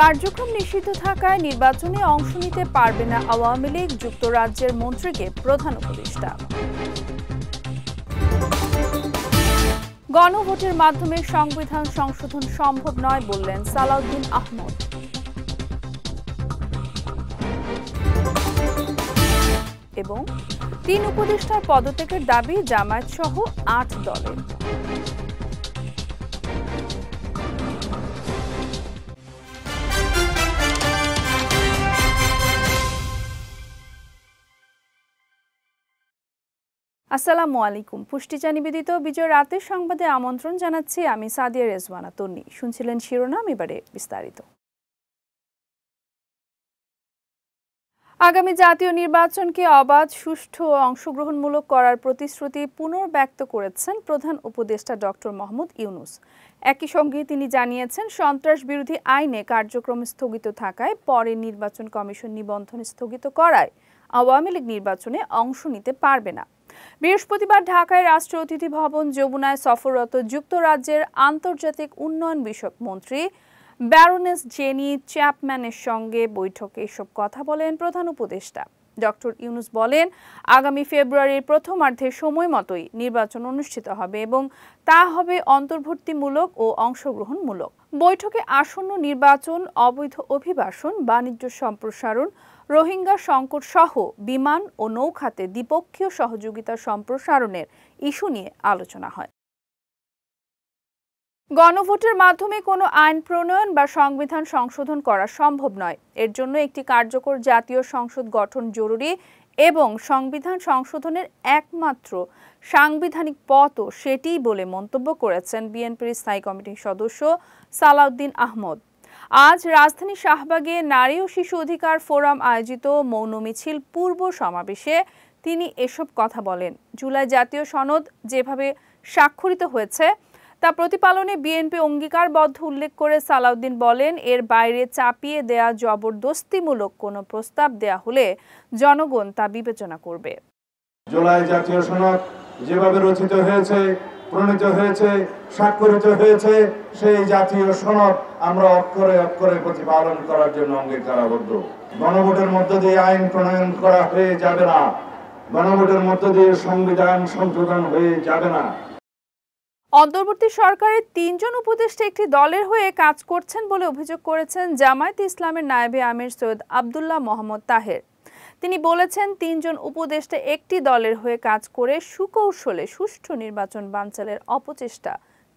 কার্যক্রম নিষিদ্ধ থাকায় নির্বাচনে অংশ নিতে পারবে না আওয়ামী লীগ, যুক্তরাজ্যের মন্ত্রীকে প্রধান উপদেষ্টা। গণভোটের মাধ্যমে সংবিধান সংশোধন সম্ভব নয় বললেন সালাউদ্দিন আহমদ। এবং ৩ উপদেষ্টার পদত্যাগের দাবি জামায়াত সহ ৮ দলের। আসসালামু আলাইকুম। পুষ্টিচা নিবেদিত বিজয় রাতের সংবাদে আমন্ত্রণ জানাচ্ছি আমি সাদিয়া রেজওয়ানা তন্নি। শুনছিলেন শিরোনাম, এবারে বিস্তারিত। আগামী জাতীয় নির্বাচনকে অবাধ, সুষ্ঠু ও অংশগ্রহণমূলক করার প্রতিশ্রুতি পুনর্ব্যক্ত করেছেন প্রধান উপদেষ্টা ডক্টর মোহাম্মদ ইউনূস। একই সঙ্গে তিনি জানিয়েছেন, সন্ত্রাস বিরোধী আইনে কার্যক্রম স্থগিত থাকায় পরে নির্বাচন কমিশন নিবন্ধন স্থগিত করায় আওয়ামী লীগ নির্বাচনে অংশ নিতে পারবে না। বৃহস্পতিবার ঢাকায় রাষ্ট্র অতিথি ভবন যমুনায় সফররত যুক্তরাজ্যের আন্তর্জাতিক উন্নয়ন বিষয়ক মন্ত্রী ব্যারোনেস জেনি চ্যাপম্যানের সঙ্গে বৈঠকে এসব কথা বলেন প্রধান উপদেষ্টা। ডক্টর ইউনূস বলেন, আগামী ফেব্রুয়ারির প্রথমার্ধে সময় মতোই নির্বাচন অনুষ্ঠিত হবে এবং তা হবে অন্তর্ভুক্তিমূলক ও অংশগ্রহণমূলক। বৈঠকে আসন্ন নির্বাচন, অবৈধ অভিবাসন, বাণিজ্য সম্প্রসারণ, রোহিঙ্গা সংকট সহ বিমান ও নৌখাতে দ্বিপক্ষীয় সহযোগিতা সম্প্রসারণের ইস্যু নিয়ে আলোচনা হয়। গণভোটের মাধ্যমে কোনো আইন প্রণয়ন বা সংবিধান সংশোধন করা সম্ভব নয়। এর জন্য একটি কার্যকর জাতীয় সংসদ গঠন জরুরি এবং সংবিধান সংশোধনের একমাত্র সাংবিধানিক পথও সেটিই বলে মন্তব্য করেছেন বিএনপির স্থায়ী কমিটির সদস্য সালাউদ্দিন আহমদ। আজ রাজধানী শাহবাগে নারী ও শিশু অধিকার ফোরাম আয়োজিত মৌন মিছিল পূর্ব সমাবেশে তিনি এসব কথা বলেন। জুলাই জাতীয় সনদ যেভাবে স্বাক্ষরিত হয়েছে তা প্রতিপালনে বিএনপি অঙ্গীকারবদ্ধ উল্লেখ করে সালাউদ্দিন বলেন, এর বাইরে চাপিয়ে দেয়া জবরদস্তিমূলক কোনো প্রস্তাব দেয়া হলে জনগণ তা বিবেচনা করবে। জুলাই জাতীয় সনদ যেভাবে রচিত হয়েছে, প্রণীত হয়েছে, স্বাক্ষরিত হয়েছে, সেই জাতীয় সনদ আমরা অক্ষরে অক্ষরে প্রতিপালন করার জন্য অঙ্গীকারবদ্ধ। গণভোটের মধ্য দিয়ে আইন প্রণয়ন করা হয়ে যাবে না, গণভোটের মধ্য দিয়ে সংবিধান সংশোধন হয়ে যাবে না। অন্তর্বর্তী সরকারের ৩ জন উপদেষ্টা একটি দলের হয়ে কাজ করছেন বলে অভিযোগ করেছেন জামায়াতে ইসলামের নায়েবে আমির সৈয়দ আব্দুল্লাহ মোহাম্মদ তাহের। তিনি বলেছেন, ৩ জন উপদেষ্টা একটি দলের হয়ে কাজ করে সুকৌশলে সুষ্ঠু নির্বাচন বানচালের অপচেষ্টা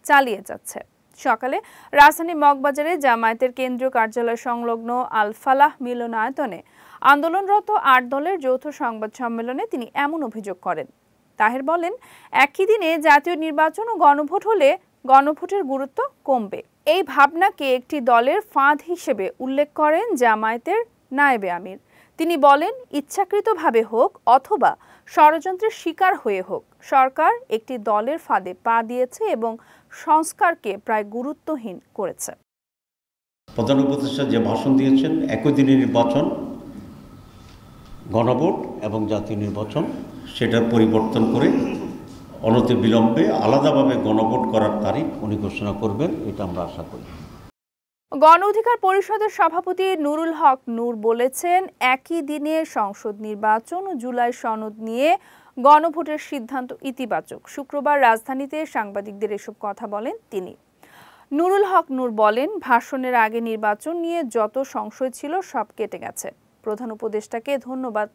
চালিয়ে যাচ্ছে। সকালে রাজধানী মগবাজারে জামায়াতের কেন্দ্রীয় কার্যালয় সংলগ্ন আল ফালাহ মিলনায়তনে আন্দোলনরত ৮ দলের যৌথ সংবাদ সম্মেলনে তিনি এমন অভিযোগ করেন। তাহের বলেন, একই দিনে জাতীয় নির্বাচন ও গণভোট হলে গণভোটের গুরুত্ব কমবে। এই ভাবনাকে একটি দলের ফাঁদ হিসেবে উল্লেখ করেন জামায়াতের নায়েবে আমির। তিনি বলেন, ইচ্ছাকৃতভাবে হোক অথবা ষড়যন্ত্রের শিকার হয়ে হোক, সরকার একটি দলের ফাঁদে পা দিয়েছে এবং সংস্কারকে প্রায় গুরুত্বহীন করেছে। প্রধান উপদেষ্টা যে ভাষণ দিয়েছেন, একই দিনে নির্বাচন, গণভোট এবং জাতীয় নির্বাচন, সেটার পরিবর্তন করে অনতিবিলম্বে আলাদাভাবে গণভোট করার তারিখ উনি ঘোষণা করবেন, এটা আমরা আশা করি। গণ অধিকার পরিষদের সভাপতি নুরুল হক নূর বলেছেন, একই দিনে সংসদ নির্বাচন ও জুলাই সনদ নিয়ে গণভোটের সিদ্ধান্ত ইতিবাচক। শুক্রবার রাজধানীতে সাংবাদিকদের এসব কথা বলেন তিনি। নুরুল হক নূর বলেন, ভাষণের আগে নির্বাচন নিয়ে যত সংশয় ছিল সব কেটে গেছে। প্রধান উপদেষ্টাকে ধন্যবাদ,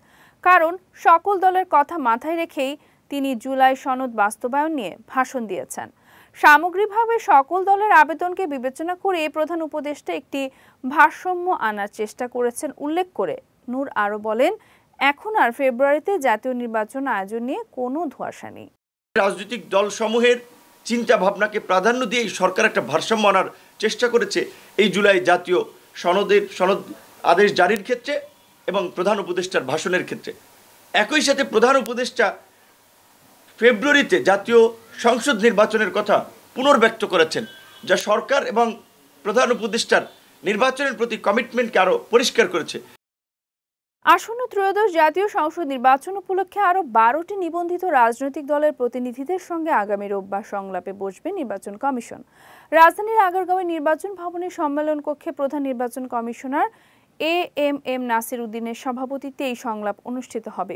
কারণ সকল দলের কথা মাথায় রেখেই তিনি জুলাই সনদ বাস্তবায়ন নিয়ে ভাষণ দিয়েছেন। সামগ্রিকভাবে সকল দলের আবেদনকে বিবেচনা করে প্রধান উপদেষ্টা একটি ভারসাম্য আনার চেষ্টা করেছেন উল্লেখ করে নূর আরও বলেন, এখন আর ফেব্রুয়ারিতে জাতীয় নির্বাচন আয়োজন নিয়ে কোনো ধোঁয়াশা নেই। রাজনৈতিক দলসমূহের চিন্তা ভাবনাকে প্রাধান্য দিয়ে সরকার একটা ভারসাম্য আনার চেষ্টা করেছে এই জুলাই জাতীয় সনদ আদেশ জারির ক্ষেত্রে এবং প্রধান উপদেষ্টার ভাষণের ক্ষেত্রে। একই সাথে প্রধান উপদেষ্টা ফেব্রুয়ারিতে জাতীয় সংসদ নির্বাচনের কথা পুনর্ব্যক্ত করেছেন, যা সরকার এবং প্রধান উপদেষ্টার নির্বাচনের প্রতি কমিটমেন্টকে আরও পরিষ্কার করেছে। আসন্ন ত্রয়োদশ জাতীয় সংসদ নির্বাচন উপলক্ষে আরও 12টি নিবন্ধিত রাজনৈতিক দলের প্রতিনিধিদের সঙ্গে আগামী রোববার সংলাপে বসবে নির্বাচন কমিশন। রাজধানীর আগারগাঁওয়ে নির্বাচন ভবনের সম্মেলন কক্ষে প্রধান নির্বাচন কমিশনার এএমএম নাসির উদ্দিনের সভাপতিত্বে এই সংলাপ অনুষ্ঠিত হবে।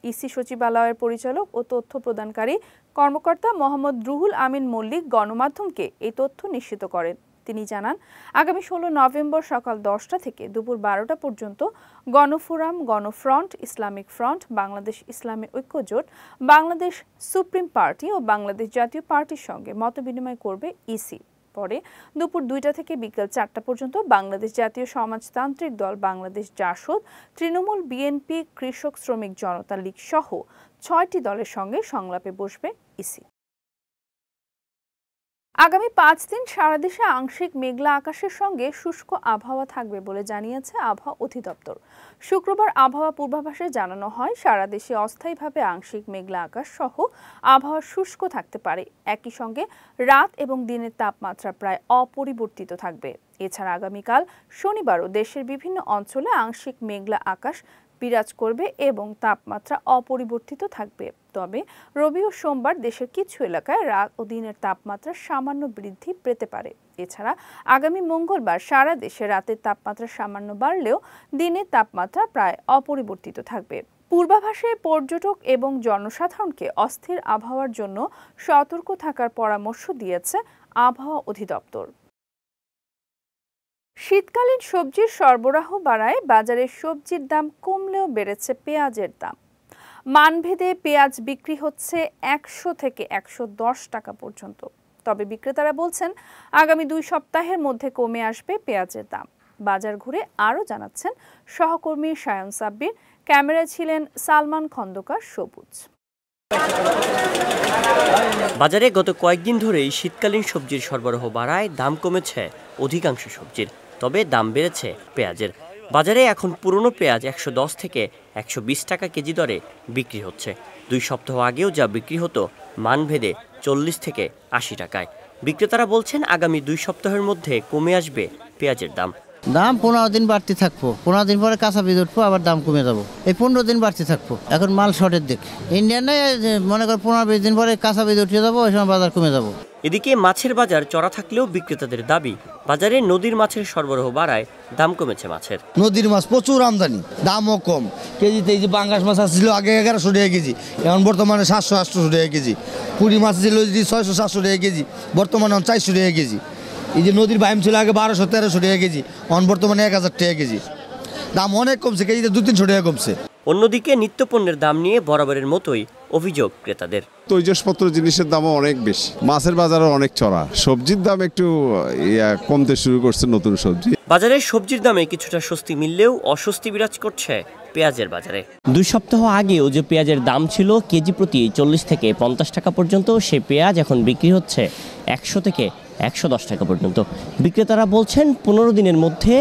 ইসি সচিবালয়ের পরিচালক ও তথ্য প্রদানকারী কর্মকর্তা মোহাম্মদ রুহুল আমিন মল্লিক গণমাধ্যমকে এই তথ্য নিশ্চিত করেন। তিনি জানান, আগামী 16 নভেম্বর সকাল 10টা থেকে দুপুর 12টা পর্যন্ত গণফোরাম, গণফ্রন্ট, ইসলামিক ফ্রন্ট, বাংলাদেশ ইসলামী ঐক্যজোট, বাংলাদেশ সুপ্রিম পার্টি ও বাংলাদেশ জাতীয় পার্টির সঙ্গে মতবিনিময় করবে ইসি। পরে দুপুর 2টা থেকে বিকেল 4টা পর্যন্ত বাংলাদেশ জাতীয় সমাজতান্ত্রিক দল, বাংলাদেশ জাসদ, তৃণমূল, বিএনপি, কৃষক শ্রমিক জনতা লীগ সহ 6টি দলের সঙ্গে সংলাপে বসবে ইসি। আগামী 5 দিন সারা দেশে আংশিক মেঘলা আকাশের সঙ্গে শুষ্ক আবহাওয়া থাকবে বলে জানিয়েছে আবহাওয়া অধিদপ্তর। শুক্রবার আবহাওয়া পূর্বাভাসে জানানো হয়, সারা দেশে অস্থায়ীভাবে আংশিক মেঘলা আকাশ সহ আবহাওয়া শুষ্ক থাকতে পারে। একই সঙ্গে রাত এবং দিনের তাপমাত্রা প্রায় অপরিবর্তিত থাকবে। এছাড়া আগামীকাল শনিবারও দেশের বিভিন্ন অঞ্চলে আংশিক মেঘলা আকাশ বিরাজ করবে এবং তাপমাত্রা অপরিবর্তিত থাকবে। তবে রবি ও সোমবার দেশের কিছু এলাকায় রাত ও দিনের তাপমাত্রা সামান্য বৃদ্ধি পেতে পারে। এছাড়া আগামী মঙ্গলবার সারা দেশে রাতের তাপমাত্রা সামান্য বাড়লেও দিনের তাপমাত্রা প্রায় অপরিবর্তিত থাকবে। পূর্বাভাসে পর্যটক এবং জনসাধারণকে অস্থির আবহাওয়ার জন্য সতর্ক থাকার পরামর্শ দিয়েছে আবহাওয়া অধিদপ্তর। শীতকালীন সবজির সরবরাহ বাড়ায় বাজারে সবজির দাম কমলেও বেড়েছে পেঁয়াজের দাম। মানভেদে পেঁয়াজ বিক্রি হচ্ছে 100 থেকে 110 টাকা পর্যন্ত। তবে বিক্রেতারা বলছেন, আগামী 2 সপ্তাহের মধ্যে কমে আসবে পেঁয়াজের দাম। বাজার ঘুরে আরও জানাচ্ছেন সহকর্মী সায়ন সাব্বির। ক্যামেরায় ছিলেন সালমান খন্দকার সবুজ। বাজারে গত কয়েকদিন ধরেই শীতকালীন সবজির সরবরাহ বাড়ায় দাম কমেছে অধিকাংশ সবজির, তবে দাম বেড়েছে পেঁয়াজের। বাজারে এখন পুরনো পেঁয়াজ 110 থেকে 120 টাকা কেজি দরে বিক্রি হচ্ছে। 2 সপ্তাহ আগেও যা বিক্রি হতো মানভেদে 40 থেকে 80 টাকায়। বিক্রেতারা বলছেন, আগামী 2 সপ্তাহের মধ্যে কমে আসবে পেঁয়াজের দাম। দাম 15 দিন বাড়তি থাকবো, 15 দিন পরে কাঁচা বীজ উঠবো, আবার দাম কমে যাবো। এই 15 দিন বাড়তি থাকবো। এখন মাল শর্টের দিক, ইন্ডিয়ান নেই, মনে কর 15-20 দিন পরে কাঁচা বীজ উঠে যাবো, ওই সময় বাজার কমে যাবো। এদিকে মাছের বাজার চড়া থাকলেও বিক্রেতাদের দাবি, বাজারে নদীর মাছের সরবরাহ বাড়ায় দাম কমেছে মাছের। নদীর মাছ প্রচুর আমদানি, দামও কম। কেজিতে এই যে বাংলাদেশ মাছ আসছিল আগে 1100 টাকা কেজি, এখন বর্তমানে 700-800 টাকা কেজি। পুরি মাছ ছিল 600-700 টাকা কেজি, বর্তমানে 400 টাকা কেজি। এই যে নদীর বাইম ছিল আগে 1200-1300 টাকা কেজি, এখন বর্তমানে 1000 টাকা কেজি। দাম অনেক কমছে, কেজিতে 200-300 টাকা কমছে। অন্যদিকে নিত্যপণ্যের দাম নিয়ে বরাবরের মতোই অভিযোগ ক্রেতাদের। তৈজসপত্র জিনিসের দামও অনেক বেশি, মাছের বাজারও অনেক চড়া, সবজির দাম একটু কমতে শুরু করছে। নতুন সবজি বাজারে সবজির দামে কিছুটা স্বস্তি মিললেও অস্বস্তি বিরাজ করছে পেঁয়াজের বাজারে। 2 সপ্তাহ আগেও যে পেঁয়াজের দাম ছিল কেজি প্রতি 40 থেকে 50 টাকা পর্যন্ত, সেই পেঁয়াজ এখন বিক্রি হচ্ছে 100 থেকে 110 টাকা পর্যন্ত। বিক্রেতারা বলছেন, 15 দিনের মধ্যে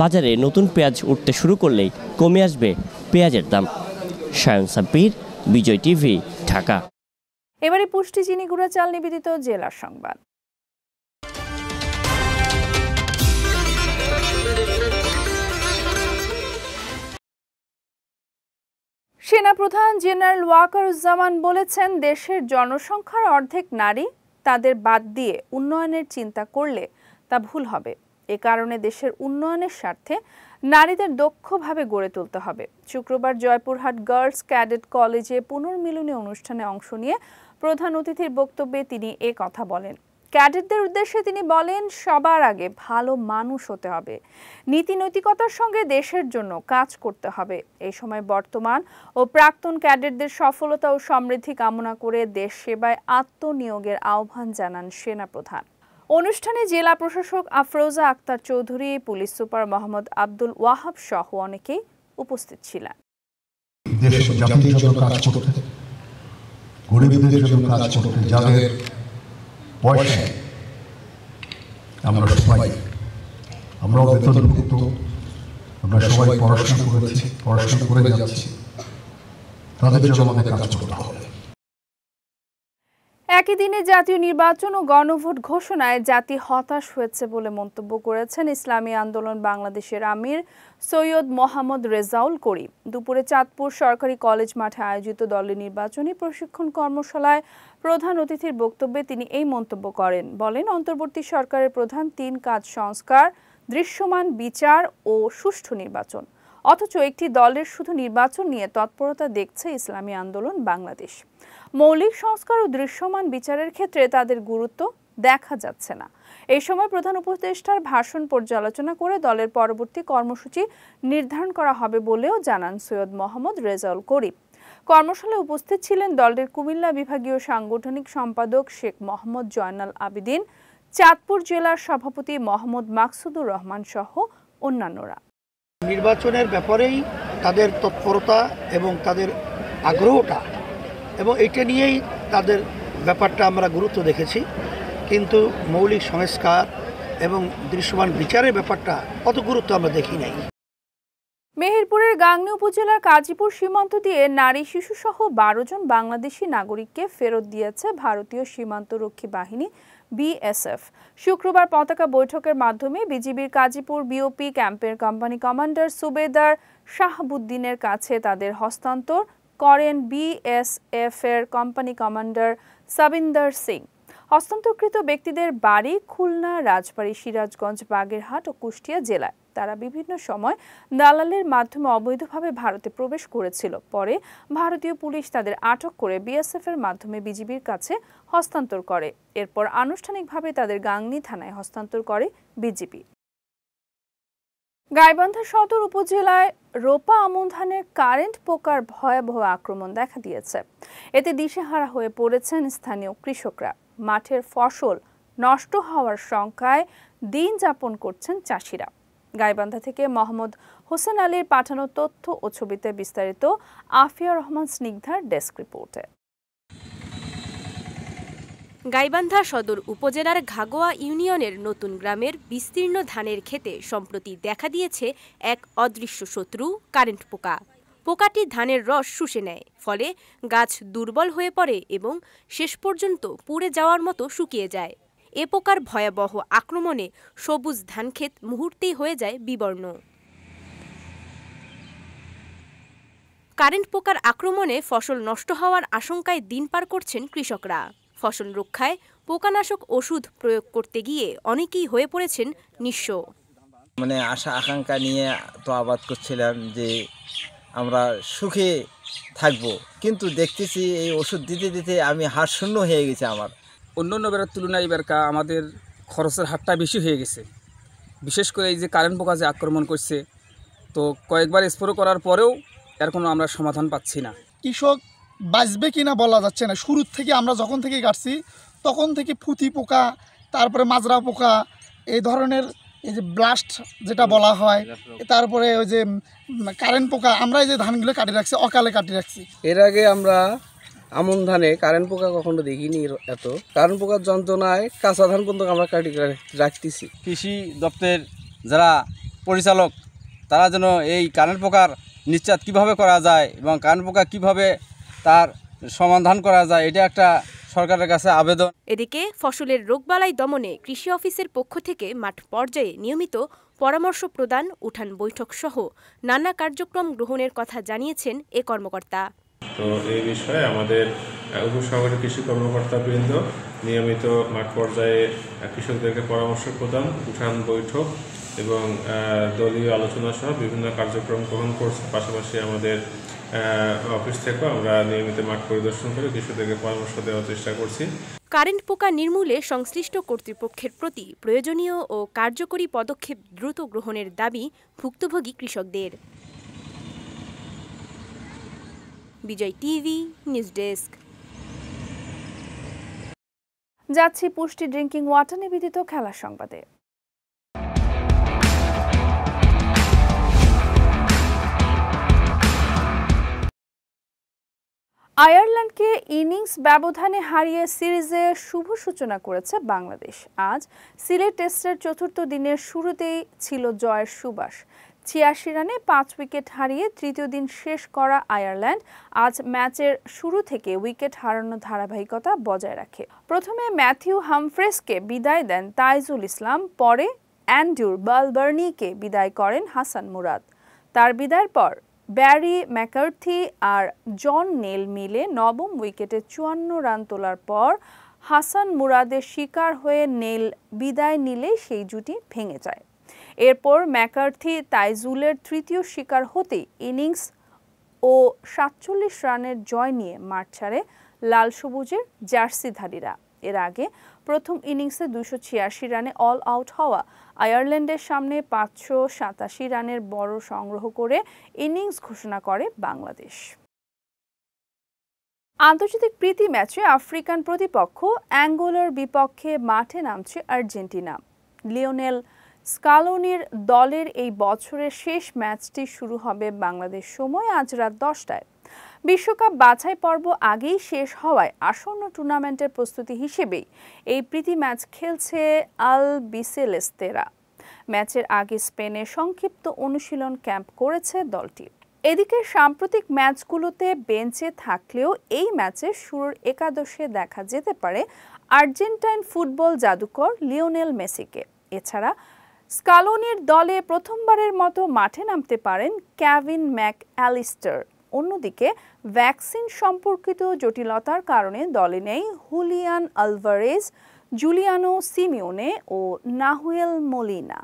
বাজারে নতুন পেঁয়াজ উঠতে শুরু করলেই কমে আসবে পেঁয়াজের দাম। সায়ন সাব্বির, বিজয় টিভি, ঢাকা। এবারে পুষ্টি চিনি গুঁড়া চাল নিবেদিত জেলার সংবাদ। সেনাপ্রধান জেনারেল ওয়াকারুজ্জামান বলেছেন, দেশের জনসংখ্যার অর্ধেক নারী। তাদের বাদ দিয়ে উন্নয়নের চিন্তা করলে তা ভুল হবে। এ কারণে দেশের উন্নয়নের স্বার্থে নারীদের দক্ষভাবে গড়ে তুলতে হবে। শুক্রবার জয়পুরহাট গার্লস ক্যাডেট কলেজে পুনর্মিলনী অনুষ্ঠানে অংশ নিয়ে প্রধান অতিথির বক্তব্যে তিনি এ কথা বলেন। ক্যাডেটদের উদ্দেশ্যে তিনি বলেন, সবার আগে ভালো মানুষ হতে হবে, নীতি নৈতিকতার সঙ্গে দেশের জন্য কাজ করতে হবে। এই সময় বর্তমান ও প্রাক্তন ক্যাডেটদের সফলতা ও সমৃদ্ধি কামনা করে দেশ সেবায় আত্মনিয়োগের আহ্বান জানান সেনাপ্রধান। অনুষ্ঠানে জেলা প্রশাসক আফরোজা আক্তার চৌধুরী, পুলিশ সুপার মোহাম্মদ আব্দুল ওয়াহাব সহ অনেকেই উপস্থিত ছিলেন। দেশের জাতির জন্য কাজ করতে, গরিবদের জন্য কাজ করতে, যাদের পয়সায় আমরা সবাই, আমরাও বেতনভুক্ত, আমরা সবাই পড়াশোনা করেছি, পড়াশোনা করে যাচ্ছি, তাদের জন্য আমাদের কাজ করতে হবে। একই দিনে জাতীয় নির্বাচন ও গণভোট ঘোষণায় জাতি হতাশ হয়েছে বলে মন্তব্য করেছেন ইসলামী আন্দোলন বাংলাদেশের আমির সৈয়দ মোহাম্মদ রেজাউল করিম। দুপুরে চাঁদপুর সরকারি কলেজ মাঠে আয়োজিত দলের নির্বাচনী প্রশিক্ষণ কর্মশালায় প্রধান অতিথির বক্তব্যে তিনি এই মন্তব্য করেন। বলেন, অন্তর্বর্তী সরকারের প্রধান 3 কাজ সংস্কার, দৃশ্যমান বিচার ও সুষ্ঠু নির্বাচন। অথচ একটি দলের শুধু নির্বাচন নিয়ে তৎপরতা দেখছে ইসলামী আন্দোলন বাংলাদেশ। মৌলিক সংস্কার ও দৃশ্যমান বিচারের ক্ষেত্রে তাদের গুরুত্ব দেখা যাচ্ছে না। এই সময় প্রধান উপদেষ্টার ভাষণ পর্যালোচনা করে দলের পরবর্তী কর্মসূচি নির্ধারণ করা হবে বলেও জানান সৈয়দ মোহাম্মদ রেজাউল করিম। কর্মশালায় উপস্থিত ছিলেন দলের কুমিল্লা বিভাগীয় সাংগঠনিক সম্পাদক শেখ মোহাম্মদ জয়নাল আবেদিন, চাঁদপুর জেলার সভাপতি মোহাম্মদ মাকসুদুর রহমান সহ অন্যান্যরা। নির্বাচনের ব্যাপারেই তাদের তৎপরতা এবং তাদের আগ্রহটা এবং এটা নিয়েই তাদের ব্যাপারটা আমরা গুরুত্ব দেখেছি, কিন্তু মৌলিক সংস্কার এবং দৃশ্যমান বিচারের ব্যাপারটা অত গুরুত্ব আমরা দেখি নাই। মেহেরপুরের গাংনী উপজেলার কাজীপুর সীমান্ত দিয়ে নারী শিশুসহ 12 জন বাংলাদেশি নাগরিককে ফেরত দিয়েছে ভারতীয় সীমান্তরক্ষী বাহিনী বিএসএফ। শুক্রবার পতাকা বৈঠকের মাধ্যমে বিজিবির কাজীপুর বিওপি ক্যাম্পের কোম্পানি কমান্ডার সুবেদার শাহাবুদ্দিনের কাছে তাদের হস্তান্তর করেন বিএসএফ এর কোম্পানি কমান্ডার সাবিন্দর সিং। হস্তান্তরকৃত ব্যক্তিদের বাড়ি খুলনা, রাজবাড়ী, সিরাজগঞ্জ, বাগেরহাট ও কুষ্টিয়া জেলায়। তারা বিভিন্ন সময় দালালের মাধ্যমে অবৈধভাবে ভারতে প্রবেশ করেছিল। পরে ভারতীয় পুলিশ তাদের আটক করে বিএসএফ এর মাধ্যমে বিজিবির কাছে হস্তান্তর করে। এরপর আনুষ্ঠানিকভাবে তাদের গাংনী থানায় হস্তান্তর করে বিজিবি। গাইবান্ধা সদর উপজেলায় রোপা আমন ধানের কারেন্ট পোকার ভয়াবহ আক্রমণ দেখা দিয়েছে। এতে দিশেহারা হয়ে পড়েছেন স্থানীয় কৃষকরা। মাঠের ফসল নষ্ট হওয়ার শঙ্কায় দিন যাপন করছেন চাষিরা। গাইবান্ধা থেকে মোহাম্মদ হোসেন আলীর পাঠানো তথ্য ও ছবিতে বিস্তারিত আফিয়া রহমান স্নিগ্ধার ডেস্ক রিপোর্টে। গাইবান্ধা সদর উপজেলার ঘাগোয়া ইউনিয়নের নতুন গ্রামের বিস্তীর্ণ ধানের ক্ষেতে সম্প্রতি দেখা দিয়েছে এক অদৃশ্য শত্রু কারেন্ট পোকা। পোকাটি ধানের রস শুষে নেয়, ফলে গাছ দুর্বল হয়ে পড়ে এবং শেষ পর্যন্ত পুড়ে যাওয়ার মতো শুকিয়ে যায়। এ পোকার ভয়াবহ আক্রমণে সবুজ ধানক্ষেত মুহূর্তেই হয়ে যায় বিবর্ণ। কারেন্ট পোকার আক্রমণে ফসল নষ্ট হওয়ার আশঙ্কায় দিন পার করছেন কৃষকরা। ফসল রক্ষায় পোকানাশক ওষুধ প্রয়োগ করতে গিয়ে অনেকেই হয়ে পড়েছেন নিঃস্ব। আশা আকাঙ্ক্ষা নিয়ে তো আবাদ করছিলাম যে আমরা সুখে থাকবো, কিন্তু দেখতেছি এই ওষুধ দিতে দিতে আমি হাড় শূন্য হয়ে গেছে। আমার অন্যান্য বেড়ার তুলনায় এবারকা আমাদের খরচের হারটা বেশি হয়ে গেছে। বিশেষ করে এই যে কারেন্ট পোকা যে আক্রমণ করছে, তো কয়েকবার স্প্রে করার পরেও এর কোনো আমরা সমাধান পাচ্ছি না। কৃষক বাঁচবে কিনা বলা যাচ্ছে না। শুরুর থেকে আমরা যখন থেকে কাটছি তখন থেকে ফুতি পোকা, তারপরে মাজরা পোকা, এই ধরনের এই যে ব্লাস্ট যেটা বলা হয়, তারপরে ওই যে কারেন্ট পোকা, আমরা এই যে ধানগুলো কাটি রাখছি, অকালে কাটি রাখছি। এর আগে আমরা আমন ধানে কারেন্ট পোকা কখনো দেখিনি। এত কারেন্ট পোকার যন্ত্রণায় কাঁচা ধান পর্যন্ত আমরা কাটি রাখতেছি। কৃষি দপ্তরের যারা পরিচালক, তারা যেন এই কারেন্ট পোকার নিশ্চিত কিভাবে করা যায় এবং কারেন্ট পোকা কিভাবে তার সমাধান করা যায়, এটা একটা সরকারের কাছে আবেদন। এদিকে ফসলের রোগবালাই দমনে কৃষি অফিসের পক্ষ থেকে মাঠ পর্যায়ে নিয়মিত পরামর্শ প্রদান, উঠান বৈঠক সহ নানা কার্যক্রম গ্রহণের কথা জানিয়েছেন এ কর্মকর্তা। তো এই বিষয়ে আমাদের উপসহকারী কৃষি কর্মকর্তাবৃন্দ নিয়মিত মাঠ পর্যায়ে কৃষকদেরকে পরামর্শ প্রদান, উঠান বৈঠক এবং দলীয় আলোচনা সহ বিভিন্ন কার্যক্রম গ্রহণ করছে। পাশাপাশি আমাদের অফিস থেকেও আমরা নিয়মিত মাঠ পরিদর্শন করে কৃষকদেরকে পরামর্শ দেওয়ার চেষ্টা করছি। কারেন্ট পোকা নির্মূলে সংশ্লিষ্ট কর্তৃপক্ষের প্রতি প্রয়োজনীয় ও কার্যকরী পদক্ষেপ দ্রুত গ্রহণের দাবি ভুক্তভোগী কৃষকদের। বিজয় টিভি নিউজ ডেস্ক। যাচ্ছি পুষ্টি ড্রিঙ্কিং ওয়াটার নিবেদিত খেলার সংবাদে। আয়ারল্যান্ডকে ইনিংস ব্যবধানে হারিয়ে সিরিজের শুভ সূচনা করেছে বাংলাদেশ। আজ সিলেট টেস্টের চতুর্থ দিনের শুরুতেই ছিল জয়ের সুবাস। ৮৬ রানে ৫ উইকেট হারিয়ে তৃতীয় দিন শেষ করা আয়ারল্যান্ড আজ ম্যাচের শুরু থেকে উইকেট হারানোর ধারাবাহিকতা বজায় রাখে। প্রথমে ম্যাথিউ হামফ্রেসকে বিদায় দেন তাইজুল ইসলাম, পরে অ্যান্ড্রু বালবার্নিকে বিদায় করেন হাসান মুরাদ। তার বিদায়ের পর ব্যারি ম্যাকার্থি আর জন নেল মিলে নবম উইকেটে ৫৪ রান তোলার পর হাসান মুরাদের শিকার হয়ে নেল বিদায় নিলে সেই জুটি ভেঙে যায়। এরপর ম্যাকার্থি তাইজুলের তৃতীয় শিকার হতেই ইনিংস ও ৪৭ রানের জয় নিয়ে মাঠ ছাড়ে লাল সবুজের জার্সিধারীরা। এর আগে প্রথম ইনিংসে ২৮৬ রানে অল আউট হওয়া আয়ারল্যান্ডের সামনে ৫৮৭ রানের বড় সংগ্রহ করে ইনিংস ঘোষণা করে বাংলাদেশ। আন্তর্জাতিক প্রীতি ম্যাচে আফ্রিকান প্রতিপক্ষ অ্যাঙ্গোলার বিপক্ষে মাঠে নামছে আর্জেন্টিনা। লিওনেল স্কালোনির দলের এই বছরের শেষ ম্যাচটি শুরু হবে বাংলাদেশ সময় আজ রাত ১০টায়। বিশ্বকাপ বাছাই পর্ব আগেই শেষ হওয়ায় আসন্ন টুর্নামেন্টের প্রস্তুতি হিসেবেই এই প্রীতি ম্যাচ খেলছে আলবিসেলেস্তেরা। ম্যাচের আগে স্পেনে সংক্ষিপ্ত অনুশীলন ক্যাম্প করেছে দলটি। এদিকে সাম্প্রতিক ম্যাচগুলোতে বেঞ্চে থাকলেও এই ম্যাচে শুরুর একাদশে দেখা যেতে পারে আর্জেন্টাইন ফুটবল জাদুকর লিওনেল মেসিকে। এছাড়া স্কালোনির দলে প্রথমবারের মতো মাঠে নামতে পারেন কেভিন ম্যাকঅ্যালিস্টার। অন্যদিকে ভ্যাকসিন সম্পর্কিত জটিলতার কারণে দলে নেই হুলিয়ান আলভারেজ, জুলিয়ানো সিমিওনে ও নাহুয়েল মোলিনা।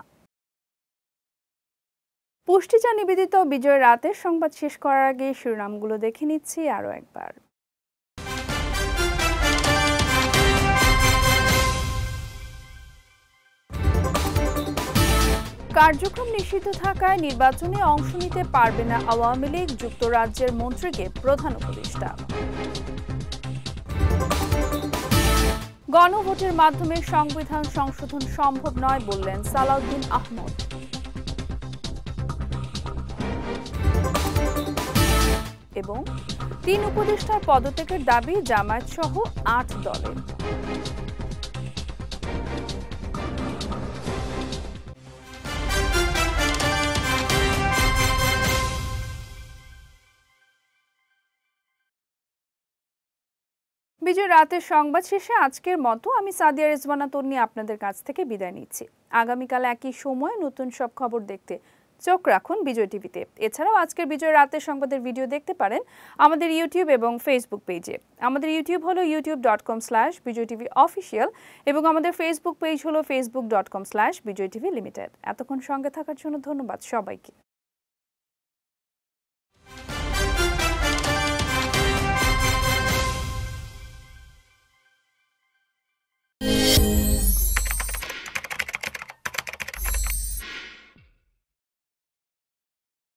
পুষ্টিচা নিবেদিত বিজয় রাতের সংবাদ শেষ করার আগে শিরোনামগুলো দেখে নিচ্ছি আরও একবার। কার্যক্রম নিষিদ্ধ থাকায় নির্বাচনে অংশ নিতে পারবে না আওয়ামী লীগ, যুক্তরাজ্যের মন্ত্রীকে প্রধান উপদেষ্টা। গণভোটের মাধ্যমে সংবিধান সংশোধন সম্ভব নয় বললেন সালাউদ্দিন আহমদ। এবং ৩ উপদেষ্টার পদত্যাগের দাবি জামায়াত সহ ৮ দলের। বিজয় রাতের সংবাদ শেষে আজকের মতো আমি সাদিয়া রেজওয়ানা তন্নি আপনাদের কাছ থেকে বিদায় নিচ্ছি। আগামীকাল একই সময় নতুন সব খবর দেখতে চোখ রাখুন বিজয় টিভিতে। এছাড়াও আজকের বিজয় রাতের সংবাদের ভিডিও দেখতে পারেন আমাদের ইউটিউব এবং ফেসবুক পেজে। আমাদের ইউটিউব হলো youtube.com/bijytvofficial এবং আমাদের ফেসবুক পেজ হলো facebook.com/bijytvlimited। এতক্ষণ সঙ্গে থাকার জন্য ধন্যবাদ সবাইকে।